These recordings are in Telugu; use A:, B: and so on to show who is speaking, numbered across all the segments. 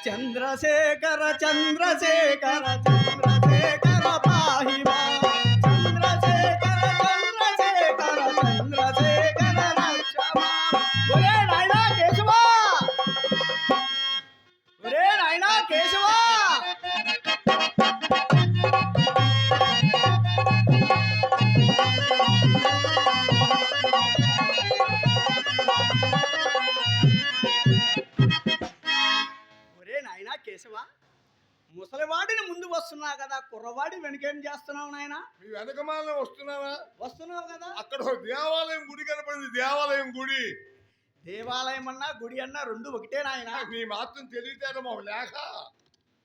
A: చంద్రశేఖర చంద్రశేఖర చంద్రశేఖర పాహి మాం చంద్రశేఖర చంద్రశేఖర చంద్రశేఖర రక్ష మాం. ఒరే నాయనా కేశవా, ఒరే నాయనా కేశవా. ఒరే నాయనా కేశవా, ముసలివాడిని ముందు వస్తున్నా కదా, కుర్రవాడి వెనకేం చేస్తున్నావు నాయన?
B: మీ వెనకమాల వస్తున్నావా?
A: వస్తున్నావు కదా.
B: అక్కడ ఒక దేవాలయం గుడి కనపడింది, దేవాలయం గుడి.
A: దేవాలయం అన్నా గుడి అన్నా రెండు ఒకటే నాయన.
B: నీ మాత్రం తెలివితేట మాకు లేక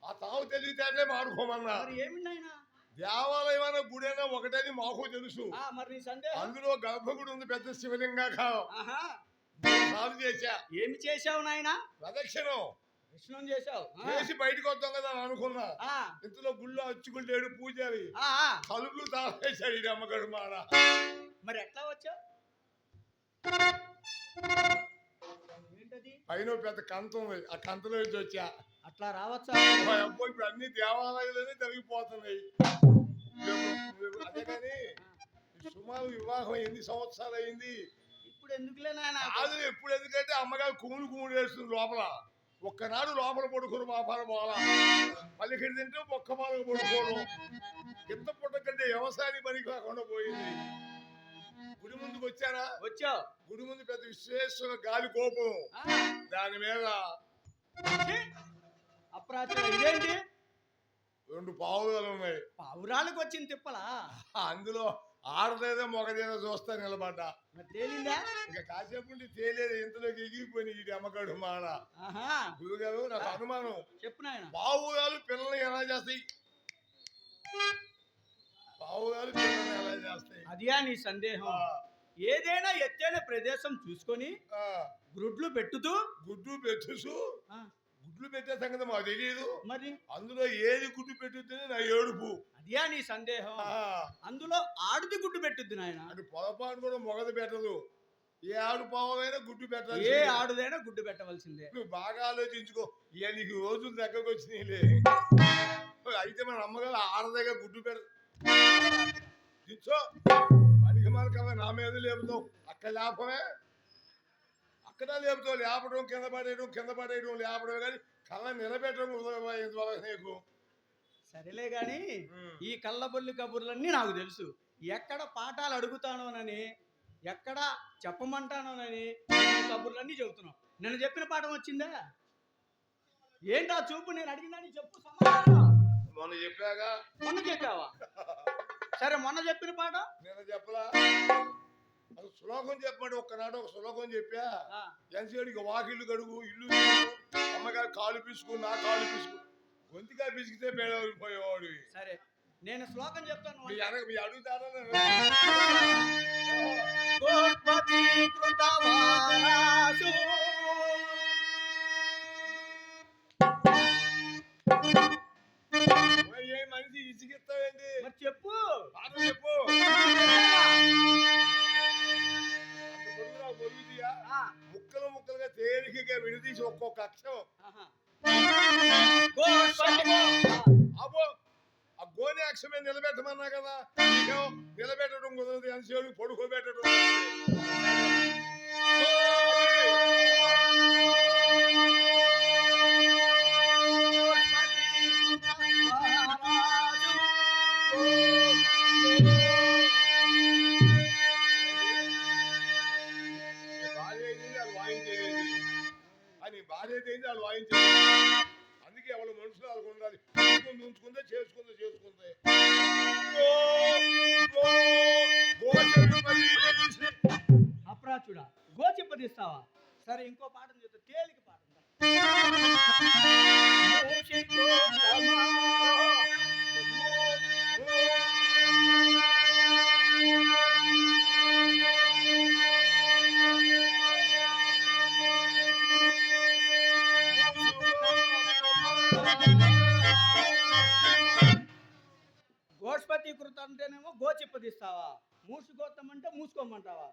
B: ఆ తావు తెలివితేటలే మాడుకోమన్నా.
A: మరి ఏమి నాయన?
B: దేవాలయం అన్న గుడి అయినా ఒకటని మాకు తెలుసు.
A: మరి నీ సందేహం?
B: అందులో గర్భగుడి ఉంది, పెద్ద శివలింగా
A: ఆహా,
B: సాధు చేశా.
A: ఏమి చేశావు నాయన?
B: ప్రదక్షిణం
A: విష్ణుం చేశావు.
B: చేసి బయటకు వద్దాం కదా అని అనుకున్నా. ఇంతలో గుళ్ళో అచ్చుకుంటాడు పూజారి, తలుపులు తాళేశాడు ఈ అమ్మగడు మాడ.
A: మరి ఎట్లా వచ్చావు? ఏంటది?
B: పైన పెద్ద కంత ఉంది, ఆ కంతలో నుంచి వచ్చా.
A: అట్లా రావచ్చా?
B: ఇప్పుడు అన్ని దేవాలయాలనే తరిగిపోతున్నాయి. అదే కానీ సుమారు వివాహం ఎన్ని సంవత్సరాలు అయింది?
A: ఇప్పుడు ఎందుకులే నాయన?
B: కాదు, ఎప్పుడు ఎందుకంటే అమ్మగారు కుమ్ముడు కుమ్ముడు వేస్తుంది లోపల. ఒక్కనాడు లోపల పడుకుని మాపాల పోవాలా, పలికిడి తింటే ఒక్క పాలకు పడుకోవడం. కింద పుట్ట కంటే వ్యవసాయానికి పనికి కాకుండా పోయింది. గుడి ముందుకు వచ్చానా?
A: వచ్చావు.
B: గుడి ముందు పెద్ద విశ్వేశ్వర గాలి కోపం, దాని మీద
A: అప్రాచుడు. ఇదేంటి?
B: రెండు పావురాలు ఉన్నాయి.
A: పావురాలకు వచ్చింది తిప్పలా? అందులో
B: ఆడదేదో మొగదేదో చూస్తా నిలబడ్డా.
A: తేలిందా?
B: ఇంకా కాసేపు ఉండి తేలేదు, ఇంతలోకి ఎగిరిపోయి ఈ అమ్మగాడు మాడ. గురుగారు నాకు అనుమానం.
A: చెప్పు నాయన.
B: పావురాలు పిల్లల్ని ఎలా చేస్తాయి? పావురాలు పిల్లల్ని ఎలా చేస్తాయి?
A: అదియా నీ సందేహం? ఏదైనా ఎత్తైన ప్రదేశం చూసుకొని గుడ్లు పెట్టుతూ
B: గుడ్లు పెట్టే సంగతి మాకు తెలియదు.
A: మరి అందులో
B: ఏది గుడ్డు పెట్టుద్ది నా ఏడుపు.
A: అదియా నీ సందేహం? అందులో ఆడుది గుడ్డు పెట్టుద్ది నాయన.
B: అది పొరపాటు కూడా మొగది పెట్టదు. ఏ ఆడు పావైనా గుడ్డు పెట్టాలి,
A: ఏ ఆడుదైనా గుడ్డు పెట్టవలసిందే.
B: నువ్వు బాగా ఆలోచించుకో. ఇక నీకు రోజులు దగ్గరకు వచ్చినాయిలే. అయితే మన అమ్మగారు ఆడదగా గుడ్డు పెట్టో పనికి మనకమే నా మీద లేపుతావు. అక్కడ లేపమే, అక్కడ లేపుతావు. లేపడం కింద పడేయడం లేపడం కానీ కళ్ళ నిలబెట్టడం నీకు.
A: సరేలే గాని ఈ కళ్ళబొల్లి కబుర్లన్నీ నాకు తెలుసు. ఎక్కడ పాఠాలు అడుగుతానోనని, ఎక్కడ చెప్పమంటానోనని కబుర్లన్నీ చెబుతున్నావు. నేను చెప్పిన పాఠం వచ్చిందా? ఏంటా చూపు? నేను అడిగిందని చెప్పు సమాధానం.
B: మొన్న చెప్పాగా.
A: మొన్న చెప్పావా? సరే, మొన్న చెప్పిన పాఠం
B: నేను చెప్పలా. అసలు శ్లోకం చెప్పమంటే ఒక్కనాడు ఒక శ్లోకం చెప్పా. ఎంతసేడికి వాకిళ్ళు కడుగు, ఇల్లు అమ్మగారు కాలు పిసుకు, నా కాలు పిసుకు, గొంతుగా పిసికితే పోయేవాడు.
A: సరే, నేను శ్లోకం చెప్తాను.
B: మీ అడుగుతారా? ఏ మనిషి ఇసిగిస్తావేంటి?
A: చెప్పు
B: చెప్పు. ముక్కలు ముక్కలుగా తేలికగా విడదీసి ఒక్కొక్క అక్షరం. అబ్బో, ఆ గోని అక్షరమే నిలబెట్టమన్నా కదా. నిలబెట్టడం కుదరదు, ఎంతసేపు పడుకోబెట్టడం. భార్య ఏంటి వాళ్ళు వాయించేది. అందుకే వాళ్ళ మనుషులు వాళ్ళకు ఉండాలి. ఉంచుకుందే చేసుకుందే.
A: అప్రాచుడా, గోచిప్పదిస్తావా? సరే, ఇంకో పాఠం చెప్తా, తేలిక పాఠం. గోష్పతి కృత అంటేనేమో గోచిప్పదిస్తావా, మూసుకోతం అంటే మూసుకోమంటావా?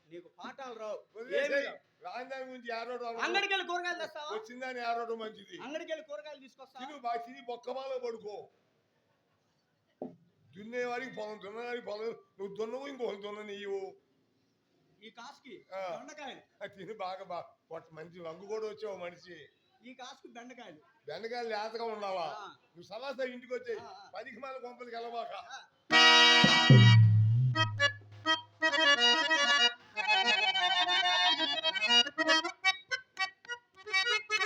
A: నీకు పాఠాలు రావు.
B: వదిలేసేయ్.
A: ఏమీ రావు.
B: రాని దాని గురించి ఏడవడం
A: అంగడికి వెళ్ళి కూరగాయలు తెస్తావా?
B: వచ్చిందని ఏడవడం మంచిది.
A: అంగడికి వెళ్ళి కూరగాయలు తీసుకొస్తావా?
B: తిను బాగా తిని బొక్కమాలో పడుకో. దున్నేవాడికి పొలం, దున్నవాడికి పొలం. నువ్వు దున్నవు, ఇంకొకరు దున్న నీవు.
A: ఈ కాసుకి
B: ఆ.
A: బెండకాయలు,
B: తిని బాగా మంచి రంగు కూడా వచ్చావు మనిషి.
A: ఈ కాసుకి బెండకాయలు.
B: బెండకాయలు లేతగా ఉండావా?
A: ఆ.
B: నువ్వు సలాసా ఇంటికి వచ్చాయి.
A: ఆ.
B: 10 మాల కొంపలికి వెళ్ళబాక.
A: ఆ.